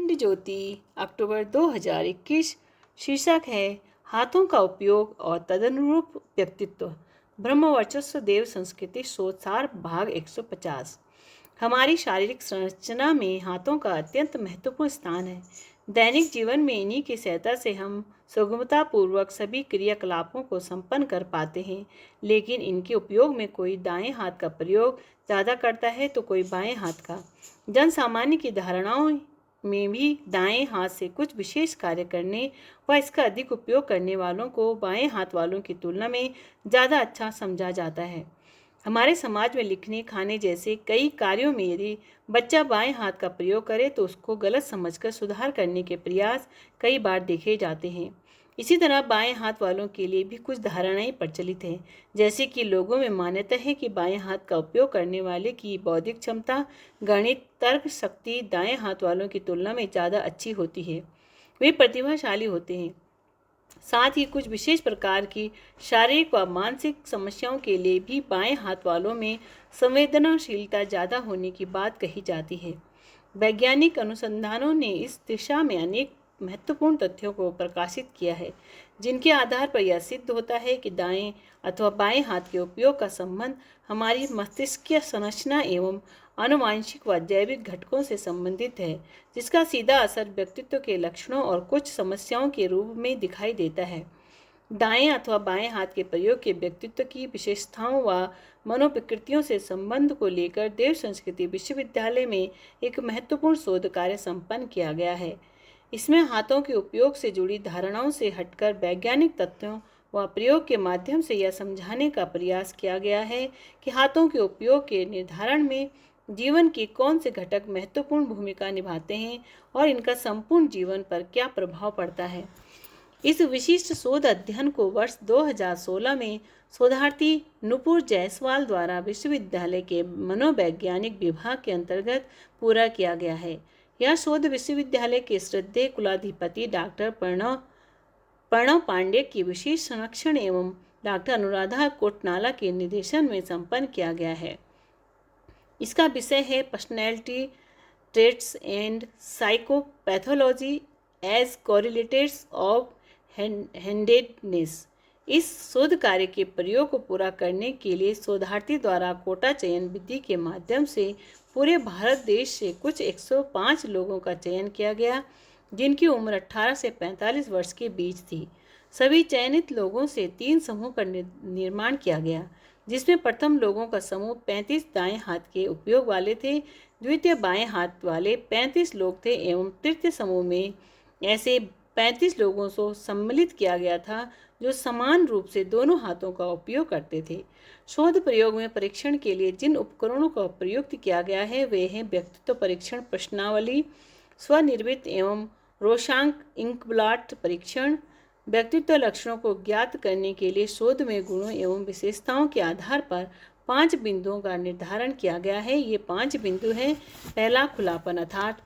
अखंड ज्योति अक्टूबर 2021। शीर्षक है हाथों का उपयोग और तदनुरूप व्यक्तित्व। ब्रह्म वर्चस्व देव संस्कृति शोध सार भाग 150। हमारी शारीरिक संरचना में हाथों का अत्यंत महत्वपूर्ण स्थान है। दैनिक जीवन में इन्हीं की सहायता से हम सुगमतापूर्वक सभी क्रियाकलापों को संपन्न कर पाते हैं, लेकिन इनके उपयोग में कोई दाएं हाथ का प्रयोग ज़्यादा करता है तो कोई बाएं हाथ का। जन सामान्य की धारणाओं में भी दाएं हाथ से कुछ विशेष कार्य करने व इसका अधिक उपयोग करने वालों को बाएं हाथ वालों की तुलना में ज़्यादा अच्छा समझा जाता है। हमारे समाज में लिखने, खाने जैसे कई कार्यों में यदि बच्चा बाएं हाथ का प्रयोग करे तो उसको गलत समझकर सुधार करने के प्रयास कई बार देखे जाते हैं। इसी तरह बाएं हाथ वालों के लिए भी कुछ धारणाएं प्रचलित हैं, जैसे कि लोगों में मान्यता है कि बाएं हाथ का उपयोग करने वाले की बौद्धिक क्षमता, गणित, तर्क शक्ति दाएं हाथ वालों की तुलना में ज़्यादा अच्छी होती है। वे प्रतिभाशाली होते हैं। साथ ही कुछ विशेष प्रकार की शारीरिक व मानसिक समस्याओं के लिए भी बाएं हाथ वालों में संवेदनशीलता ज़्यादा होने की बात कही जाती है। वैज्ञानिक अनुसंधानों ने इस दिशा में अनेक महत्वपूर्ण तथ्यों को प्रकाशित किया है, जिनके आधार पर यह सिद्ध होता है कि दाएं अथवा बाएं हाथ के उपयोग का संबंध हमारी मस्तिष्कीय संरचना एवं आनुवांशिक व जैविक घटकों से संबंधित है, जिसका सीधा असर व्यक्तित्व के लक्षणों और कुछ समस्याओं के रूप में दिखाई देता है। दाएं अथवा बाएं हाथ के प्रयोग के व्यक्तित्व की विशेषताओं व मनोप्रकृतियों से संबंध को लेकर देव संस्कृति विश्वविद्यालय में एक महत्वपूर्ण शोध कार्य संपन्न किया गया है। इसमें हाथों के उपयोग से जुड़ी धारणाओं से हटकर वैज्ञानिक तथ्यों व प्रयोग के माध्यम से यह समझाने का प्रयास किया गया है कि हाथों के उपयोग के निर्धारण में जीवन के कौन से घटक महत्वपूर्ण भूमिका निभाते हैं और इनका संपूर्ण जीवन पर क्या प्रभाव पड़ता है। इस विशिष्ट शोध अध्ययन को वर्ष 2016 में शोधार्थी नुपुर जायसवाल द्वारा विश्वविद्यालय के मनोवैज्ञानिक विभाग के अंतर्गत पूरा किया गया है। यह शोध विश्वविद्यालय के श्रद्धेय कुलाधिपति डॉक्टर प्रणव पांडे की विशेष संरक्षण एवं डॉक्टर अनुराधा कोटनाला के निर्देशन में संपन्न किया गया है। इसका विषय है personality traits and psychopathology as correlates of handedness. इस शोध कार्य के प्रयोग को पूरा करने के लिए शोधार्थी द्वारा कोटा चयन विधि के माध्यम से पूरे भारत देश से कुछ 105 लोगों का चयन किया गया, जिनकी उम्र 18 से 45 वर्ष के बीच थी। सभी चयनित लोगों से 3 समूह का निर्माण किया गया, जिसमें प्रथम लोगों का समूह 35 दाएं हाथ के उपयोग वाले थे, द्वितीय बाएं हाथ वाले 35 लोग थे एवं तृतीय समूह में ऐसे 35 लोगों को सम्मिलित किया गया था जो समान रूप से दोनों हाथों का उपयोग करते थे। शोध प्रयोग में परीक्षण के लिए जिन उपकरणों का प्रयुक्त किया गया है वे हैं व्यक्तित्व परीक्षण प्रश्नावली, स्वनिर्मित एवं रोशांक इंकब्लॉट परीक्षण। व्यक्तित्व लक्षणों को ज्ञात करने के लिए शोध में गुणों एवं विशेषताओं के आधार पर 5 बिंदुओं का निर्धारण किया गया है। ये 5 बिंदु हैं। पहला, खुलापन अर्थात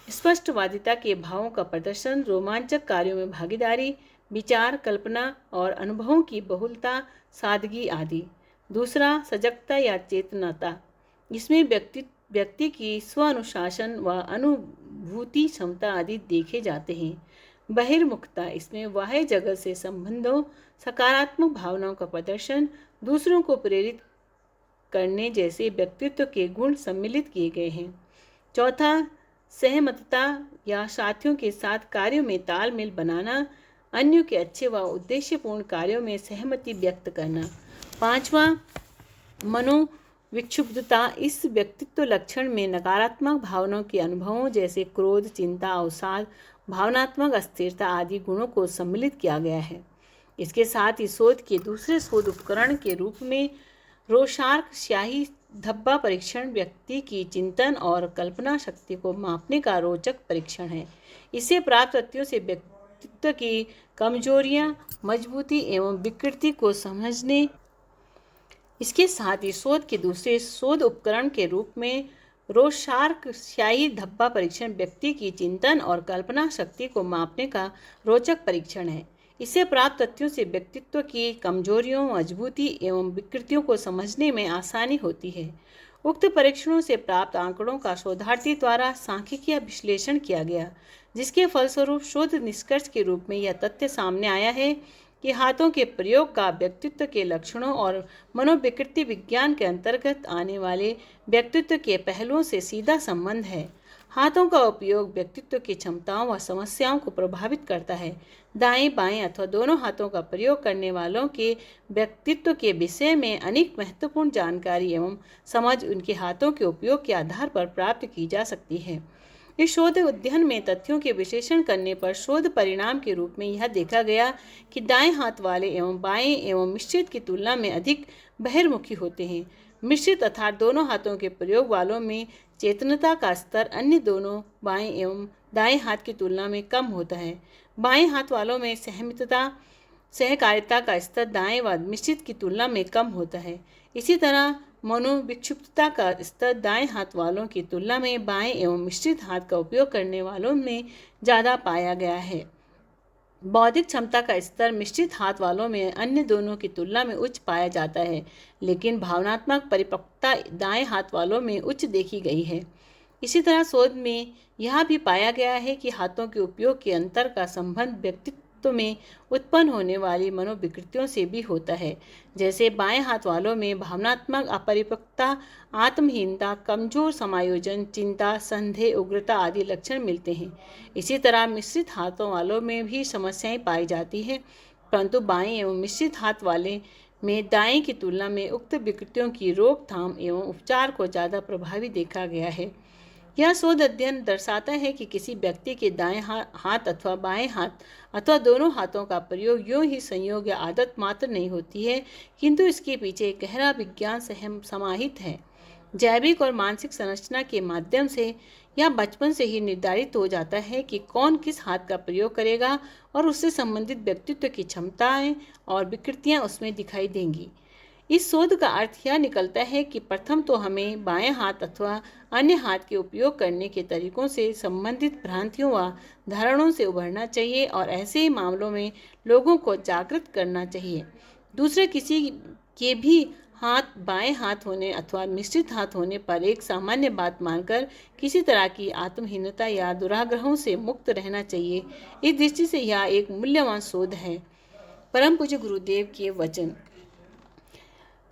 स्पष्टवादिता के भावों का प्रदर्शन, रोमांचक कार्यों में भागीदारी, विचार, कल्पना और अनुभवों की बहुलता, सादगी आदि। दूसरा, सजगता या चेतनता। इसमें व्यक्ति की स्व अनुशासन व अनुभूति क्षमता आदि देखे जाते हैं। बहिर्मुखता, इसमें बाह्य जगत से संबंधों, सकारात्मक भावनाओं का प्रदर्शन, दूसरों को प्रेरित करने जैसे व्यक्तित्व के गुण सम्मिलित किए गए हैं। चौथा, सहमतता या साथियों के साथ कार्यों में तालमेल बनाना, अन्यों के अच्छे व उद्देश्यपूर्ण कार्यों में सहमति व्यक्त करना। पांचवा, मनोविक्षुब्धता। इस व्यक्तित्व लक्षण में नकारात्मक भावनाओं के अनुभवों जैसे क्रोध, चिंता, अवसाद, भावनात्मक अस्थिरता आदि गुणों को सम्मिलित किया गया है। इसके साथ ही शोध के दूसरे शोध उपकरण के रूप में रोशार्क स्याही धब्बा परीक्षण व्यक्ति की चिंतन और कल्पना शक्ति को मापने का रोचक परीक्षण है। इससे प्राप्त तथ्यों से व्यक्तित्व की कमजोरियां, मजबूती एवं विकृति को समझने। इसके साथ ही शोध के दूसरे शोध उपकरण के रूप में रोशार्क स्याही धब्बा परीक्षण व्यक्ति की चिंतन और कल्पना शक्ति को मापने का रोचक परीक्षण है। इससे प्राप्त तथ्यों से व्यक्तित्व की कमजोरियों, मजबूती एवं विकृतियों को समझने में आसानी होती है। उक्त परीक्षणों से प्राप्त आंकड़ों का शोधार्थी द्वारा सांख्यिकीय विश्लेषण किया गया, जिसके फलस्वरूप शोध निष्कर्ष के रूप में यह तथ्य सामने आया है कि हाथों के प्रयोग का व्यक्तित्व के लक्षणों और मनोविकृति विज्ञान के अंतर्गत आने वाले व्यक्तित्व के पहलुओं से सीधा संबंध है। हाथों का उपयोग व्यक्तित्व की क्षमताओं व समस्याओं को प्रभावित करता है। दाएं बाएं अथवा दोनों हाथों का प्रयोग करने वालों के व्यक्तित्व के विषय में अनेक महत्वपूर्ण जानकारी एवं समझ उनके हाथों के उपयोग के आधार पर प्राप्त की जा सकती है। इस शोध अध्ययन में तथ्यों के विश्लेषण करने पर शोध परिणाम के रूप में यह देखा गया कि दाएं हाथ वाले एवं बाएं एवं मिश्रित की तुलना में अधिक बहिर्मुखी होते हैं। मिश्रित अर्थात दोनों हाथों के प्रयोग वालों में चेतनता का स्तर अन्य दोनों बाएं एवं दाएं हाथ की तुलना में कम होता है। बाएं हाथ वालों में सहकारिता का स्तर दाएं व मिश्रित की तुलना में कम होता है। इसी तरह मनोविक्षुब्धता का स्तर दाएं हाथ वालों की तुलना में बाएं एवं मिश्रित हाथ का उपयोग करने वालों में ज़्यादा पाया गया है। बौद्धिक क्षमता का स्तर मिश्रित हाथ वालों में अन्य दोनों की तुलना में उच्च पाया जाता है, लेकिन भावनात्मक परिपक्वता दाएं हाथ वालों में उच्च देखी गई है। इसी तरह शोध में यह भी पाया गया है कि हाथों के उपयोग के अंतर का संबंध व्यक्तित्व में उत्पन्न होने वाली मनोविकृतियों से भी होता है। जैसे बाएं हाथ वालों में भावनात्मक अपरिपक्वता, आत्महीनता, कमजोर समायोजन, चिंता, संदेह, उग्रता आदि लक्षण मिलते हैं। इसी तरह मिश्रित हाथों वालों में भी समस्याएं पाई जाती हैं, परंतु बाएं एवं मिश्रित हाथ वाले में दाएं की तुलना में उक्त विकृतियों की रोकथाम एवं उपचार को ज़्यादा प्रभावी देखा गया है। यह शोध अध्ययन दर्शाता है कि किसी व्यक्ति के दाएं हाथ अथवा बाएं हाथ अथवा दोनों हाथों का प्रयोग यूं ही संयोग या आदत मात्र नहीं होती है, किंतु इसके पीछे एक गहरा विज्ञान समाहित है। जैविक और मानसिक संरचना के माध्यम से यह बचपन से ही निर्धारित हो जाता है कि कौन किस हाथ का प्रयोग करेगा और उससे संबंधित व्यक्तित्व की क्षमताएं और विकृतियां उसमें दिखाई देंगी। इस शोध का अर्थ यह निकलता है कि प्रथम तो हमें बाएं हाथ अथवा अन्य हाथ के उपयोग करने के तरीकों से संबंधित भ्रांतियों व धारणाओं से उभरना चाहिए और ऐसे ही मामलों में लोगों को जागृत करना चाहिए। दूसरे किसी के भी हाथ बाएं हाथ होने अथवा मिश्रित हाथ होने पर एक सामान्य बात मानकर किसी तरह की आत्महीनता या दुराग्रहों से मुक्त रहना चाहिए। इस दृष्टि से यह एक मूल्यवान शोध है। परम पूज्य गुरुदेव के वचन।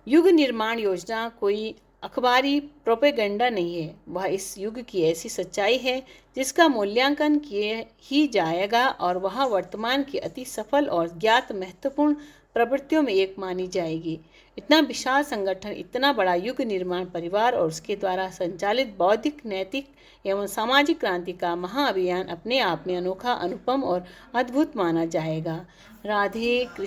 युग निर्माण योजना कोई अखबारी प्रोपेगेंडा नहीं है, वह इस युग की ऐसी सच्चाई है जिसका मूल्यांकन किए ही जाएगा और वह वर्तमान की अति सफल और ज्ञात महत्वपूर्ण प्रवृत्तियों में एक मानी जाएगी। इतना विशाल संगठन, इतना बड़ा युग निर्माण परिवार और उसके द्वारा संचालित बौद्धिक, नैतिक एवं सामाजिक क्रांति का महाअभियान अपने आप में अनोखा, अनुपम और अद्भुत माना जाएगा। राधे कृष्ण।